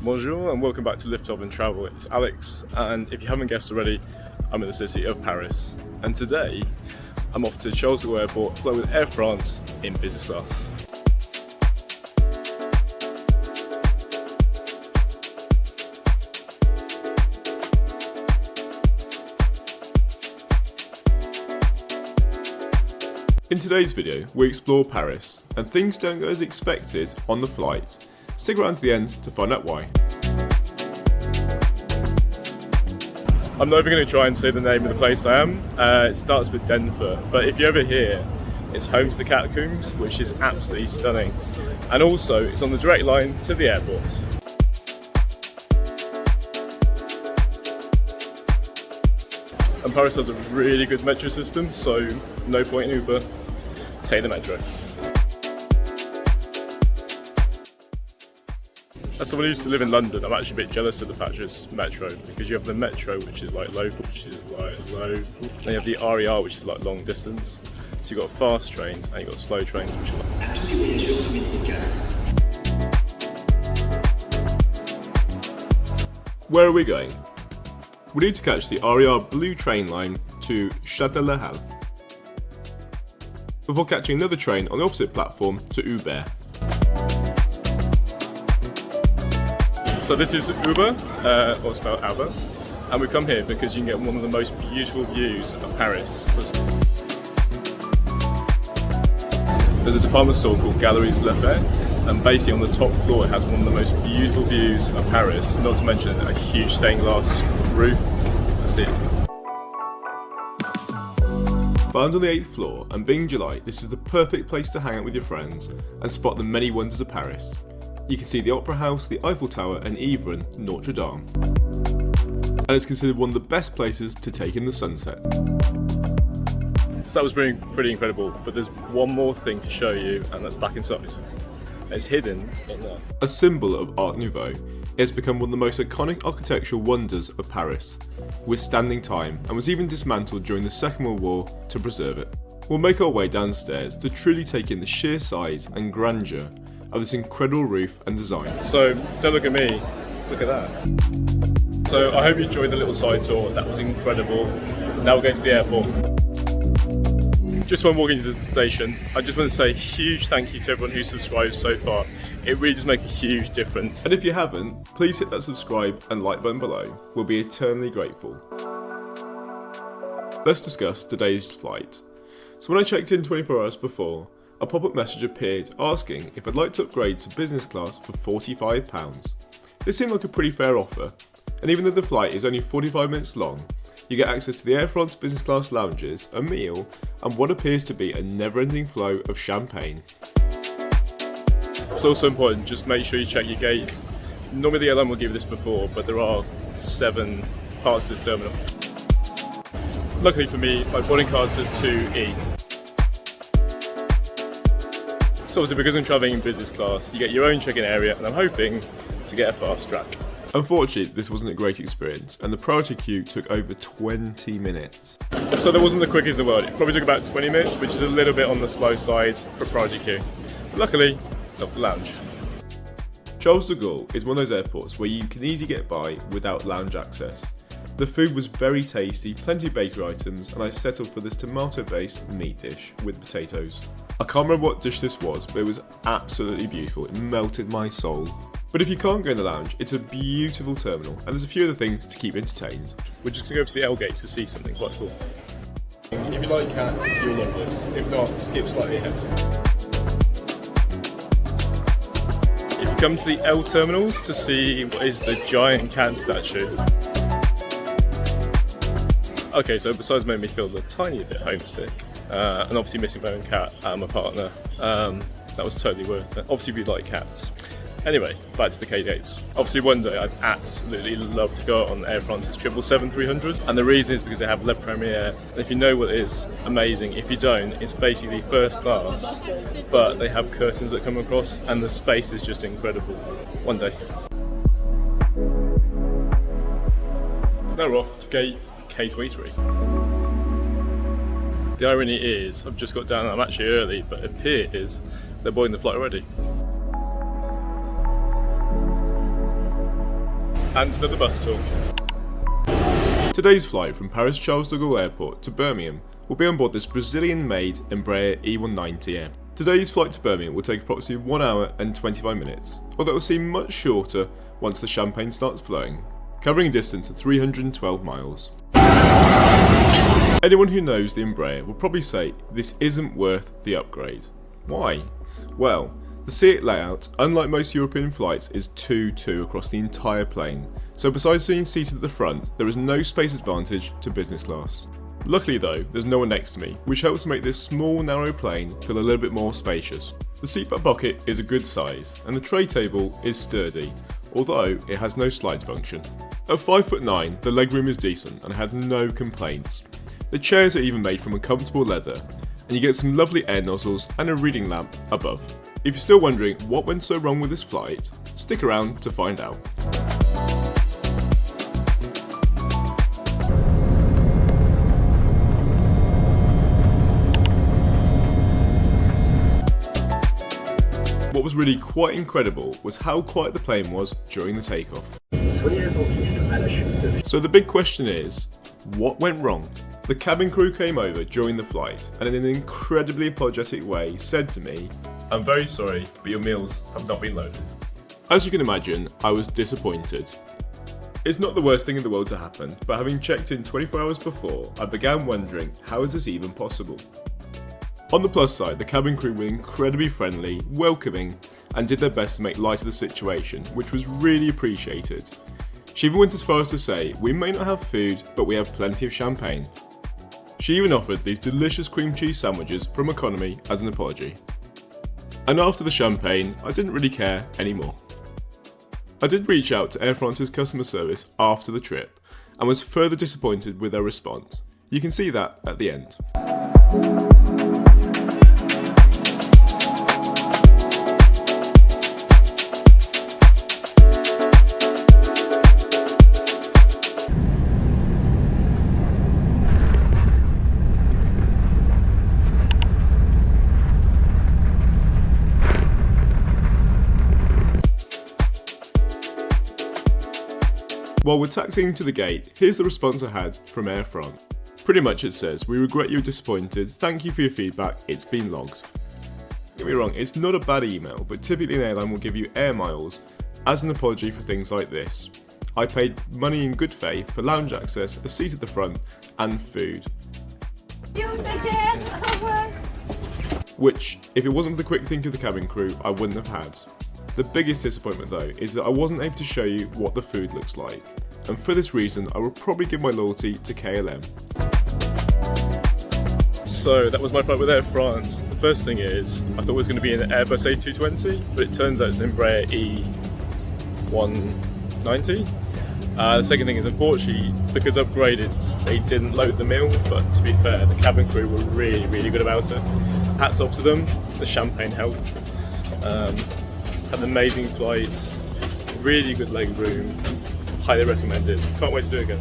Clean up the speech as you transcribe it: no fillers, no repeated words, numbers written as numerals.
Bonjour and welcome back to Lift Off and Travel. It's Alex, and if you haven't guessed already, I'm in the city of Paris. And today, I'm off to Charles de Gaulle Airport, fly with Air France in business class. In today's video, we explore Paris, and things don't go as expected on the flight. Stick around to the end to find out why. I'm not even going to try and say the name of the place I am. It starts with Denver, but if you're ever here, it's home to the catacombs, which is absolutely stunning. And also, it's on the direct line to the airport. And Paris has a really good metro system, so no point in Uber, take the metro. As someone who used to live in London, I'm actually a bit jealous of the fact it's metro, because you have the metro, which is like local, which is like low, and you have the RER, which is like long distance. So you've got fast trains and you've got slow trains, which are like... Where are we going? We need to catch the RER Blue train line to Châtelet-le-Halle, before catching another train on the opposite platform to Iberia. So this is Uber, or spelled Alba, and we come here because you can get one of the most beautiful views of Paris. There's a department store called Galeries Lafayette, and basically on the top floor it has one of the most beautiful views of Paris, not to mention a huge stained glass roof. That's it. Found on the 8th floor, and being July, this is the perfect place to hang out with your friends and spot the many wonders of Paris. You can see the Opera House, the Eiffel Tower, and even Notre Dame. And it's considered one of the best places to take in the sunset. So that was pretty incredible, but there's one more thing to show you, and that's back inside. It's hidden in there. A symbol of Art Nouveau, it has become one of the most iconic architectural wonders of Paris, withstanding time, and was even dismantled during the Second World War to preserve it. We'll make our way downstairs to truly take in the sheer size and grandeur of this incredible roof and design. So don't look at me, look at that. So I hope you enjoyed the little side tour, that was incredible. Now we're going to the airport. Just when walking to the station, I just want to say a huge thank you to everyone who's subscribed so far. It really does make a huge difference. And if you haven't, please hit that subscribe and like button below. We'll be eternally grateful. Let's discuss today's flight. So when I checked in 24 hours before, a pop-up message appeared asking if I'd like to upgrade to business class for £45. This seemed like a pretty fair offer, and even though the flight is only 45 minutes long, you get access to the Air France business class lounges, a meal, and what appears to be a never-ending flow of champagne. It's also important, just make sure you check your gate. Normally the airline will give you this before, but there are 7 parts to this terminal. Luckily for me, my boarding card says 2E. So obviously because I'm travelling in business class, you get your own check-in area, and I'm hoping to get a fast track. Unfortunately, this wasn't a great experience, and the priority queue took over 20 minutes. So that wasn't the quickest in the world. It probably took about 20 minutes, which is a little bit on the slow side for priority queue. But luckily, it's off the lounge. Charles de Gaulle is one of those airports where you can easily get by without lounge access. The food was very tasty, plenty of bakery items, and I settled for this tomato-based meat dish with potatoes. I can't remember what dish this was, but it was absolutely beautiful. It melted my soul. But if you can't go in the lounge, it's a beautiful terminal, and there's a few other things to keep entertained. We're just going to go to the L gates to see something quite cool. If you like cats, you'll love this. If not, skip slightly ahead. If you come to the L terminals to see what is the giant cat statue. Okay, so besides making me feel a tiny bit homesick, and obviously missing my own cat and my partner, that was totally worth it. Obviously we like cats. Anyway, back to the K gates. Obviously one day I'd absolutely love to go on Air France's 777-300, and the reason is because they have Le Premier, and if you know what it is, amazing. If you don't, it's basically first class, but they have curtains that come across, and the space is just incredible. One day. Now we're off to gate K23. The irony is, I've just got down, I'm actually early, but it appears they're boarding the flight already. and another bus tour. Today's flight from Paris Charles de Gaulle Airport to Birmingham will be on board this Brazilian-made Embraer E190 aircraft. Today's flight to Birmingham will take approximately 1 hour and 25 minutes, although it will seem much shorter once the champagne starts flowing, covering a distance of 312 miles. Anyone who knows the Embraer will probably say this isn't worth the upgrade. Why? Well, the seat layout, unlike most European flights, is 2-2 across the entire plane, so besides being seated at the front, there is no space advantage to business class. Luckily though, there's no one next to me, which helps to make this small narrow plane feel a little bit more spacious. The seatback pocket is a good size, and the tray table is sturdy, although it has no slide function. At 5'9", the legroom is decent and I had no complaints. The chairs are even made from a comfortable leather, and you get some lovely air nozzles and a reading lamp above. If you're still wondering what went so wrong with this flight, stick around to find out. What was really quite incredible was how quiet the plane was during the takeoff. So the big question is, what went wrong? The cabin crew came over during the flight and in an incredibly apologetic way said to me, "I'm very sorry, but your meals have not been loaded." As you can imagine, I was disappointed. It's not the worst thing in the world to happen, but having checked in 24 hours before, I began wondering, how is this even possible? On the plus side, the cabin crew were incredibly friendly, welcoming, and did their best to make light of the situation, which was really appreciated. She even went as far as to say, "We may not have food, but we have plenty of champagne." She even offered these delicious cream cheese sandwiches from economy as an apology. And after the champagne, I didn't really care anymore. I did reach out to Air France's customer service after the trip, and was further disappointed with their response. You can see that at the end. While we're taxiing to the gate, here's the response I had from Air France. Pretty much it says, "We regret you were disappointed, thank you for your feedback, it's been logged." Don't get me wrong, it's not a bad email, but typically an airline will give you air miles as an apology for things like this. I paid money in good faith for lounge access, a seat at the front, and food. Which, if it wasn't for the quick thinking of the cabin crew, I wouldn't have had. The biggest disappointment though is that I wasn't able to show you what the food looks like, and for this reason I will probably give my loyalty to KLM. So that was my flight with Air France. The first thing is, I thought it was going to be an Airbus A220, but it turns out it's an Embraer E190. The second thing is, unfortunately, because upgraded, they didn't load the meal, but to be fair, the cabin crew were really good about it. Hats off to them, the champagne helped. Had an amazing flight, really good leg room, highly recommended. Can't wait to do it again.